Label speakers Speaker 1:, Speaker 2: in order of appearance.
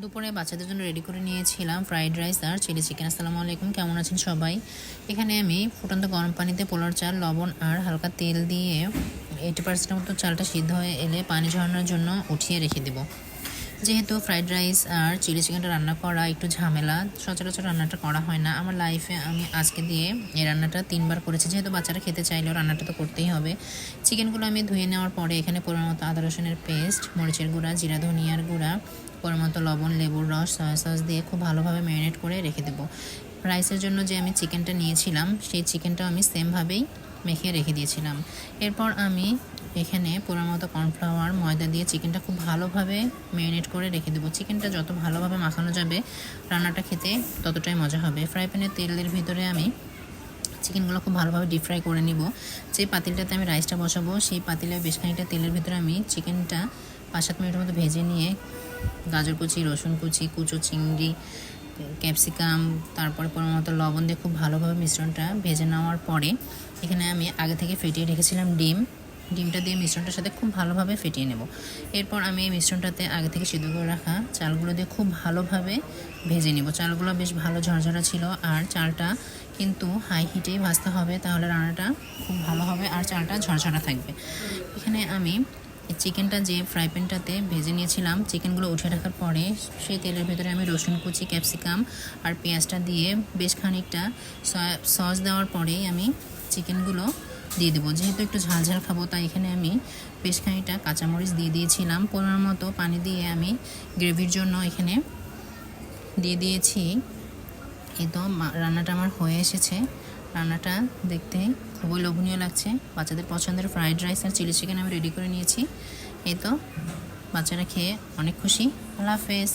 Speaker 1: দুপুরে বাচ্চাদের জন্য রেডি করে নিয়েছিলাম ফ্রাইড রাইস আর চিলি চিকেন। আসসালামু আলাইকুম, কেমন আছেন সবাই? এখানে আমি ফুটন্ত গরম পানিতে পোলার চাল, লবণ আর হালকা তেল দিয়ে 80% মতো চালটা সিদ্ধ হয়ে এলে পানি ঝরানোর জন্য উঠিয়ে রেখে দেব। যেহেতু ফ্রাইড রাইস আর চিলি চিকেনটা রান্না করা একটু ঝামেলা, সচরাচর রান্নাটা করা হয় না আমার লাইফে। আমি আজকে দিয়ে এই রান্নাটা 3বার করেছি, যেহেতু বাচ্চারা খেতে চাইলেও রান্নাটা তো করতেই হবে। চিকেনগুলো আমি ধুয়ে নেওয়ার পরে এখানে পরিমাণ মতো আদা রসুনের পেস্ট, মরিচের গুঁড়া, জিরা ধনিয়ার গুঁড়া, পরিমাণ মতো লবণ, লেবুর রস, সয়া সস দিয়ে খুব ভালোভাবে ম্যারিনেট করে রেখে দেবো। রাইসের জন্য যে আমি চিকেনটা নিয়েছিলাম সেই চিকেনটাও আমি সেমভাবেই মেখে রেখে দিয়েছিলাম। এরপর আমি এখানে পরিমাণ মতো কর্নফ্লাওয়ার, ময়দা দিয়ে চিকেনটা খুব ভালোভাবে ম্যারিনেট করে রেখে দেবো। চিকেনটা যত ভালোভাবে মাখানো যাবে রান্নাটা খেতে ততটাই মজা হবে। ফ্রাই প্যানের তেলের ভিতরে আমি চিকেনগুলো খুব ভালোভাবে ডিপ ফ্রাই করে নিব। যে পাতিলটাতে আমি রাইসটা বসাবো সেই পাতিলে বেশ খানিকটা তেলের ভিতরে আমি চিকেনটা 5-7 মিনিটের মতো ভেজে নিয়ে গাজর কুচি, রসুন কুচি, কুচো চিংড়ি, ক্যাপসিকাম, তারপরে পরিমাণ মতো লবণ দিয়ে খুব ভালোভাবে মিশ্রণটা ভেজে নেওয়ার পরে এখানে আমি আগে থেকে ফেটিয়ে রেখেছিলাম ডিমটা দিয়ে মিশ্রণটার সাথে খুব ভালোভাবে ফেটিয়ে নেব। এরপর আমি এই মিশ্রণটাতে আগে থেকে সিদ্ধ করে রাখা চালগুলো দিয়ে খুব ভালোভাবে ভেজে নেব। চালগুলো বেশ ভালো ঝরঝরা ছিল আর চালটা কিন্তু হাই হিটেই ভাজতে হবে, তাহলে রান্নাটা খুব ভালো হবে আর চালটা ঝরঝরা থাকবে। এখানে আমি চিকেনটা যে ফ্রাই প্যানটাতে ভেজে নিয়েছিলাম, চিকেনগুলো উঠে রাখার পরে সেই তেলের ভেতরে আমি রসুন কুচি, ক্যাপসিকাম আর পেঁয়াজটা দিয়ে বেশ খানিকটা সস দেওয়ার পরেই আমি চিকেনগুলো দিয়ে দেবো। যেহেতু একটু ঝাল ঝাল খাবো তাই এখানে আমি বেশ খানিকটা কাঁচামরিচ দিয়ে দিয়েছিলাম। পরিমাণ মতো পানি দিয়ে আমি গ্রেভির জন্য এখানে দিয়ে দিয়েছি। এই তো রান্নাটা আমার হয়ে এসেছে। রান্নাটা দেখতে খুবই লোভনীয় লাগছে। বাচ্চাদের পছন্দের ফ্রাইড রাইস আর চিলি চিকেন আমি রেডি করে নিয়েছি। এই তো বাচ্চারা খেয়ে অনেক খুশি। আল্লাহ হাফেজ।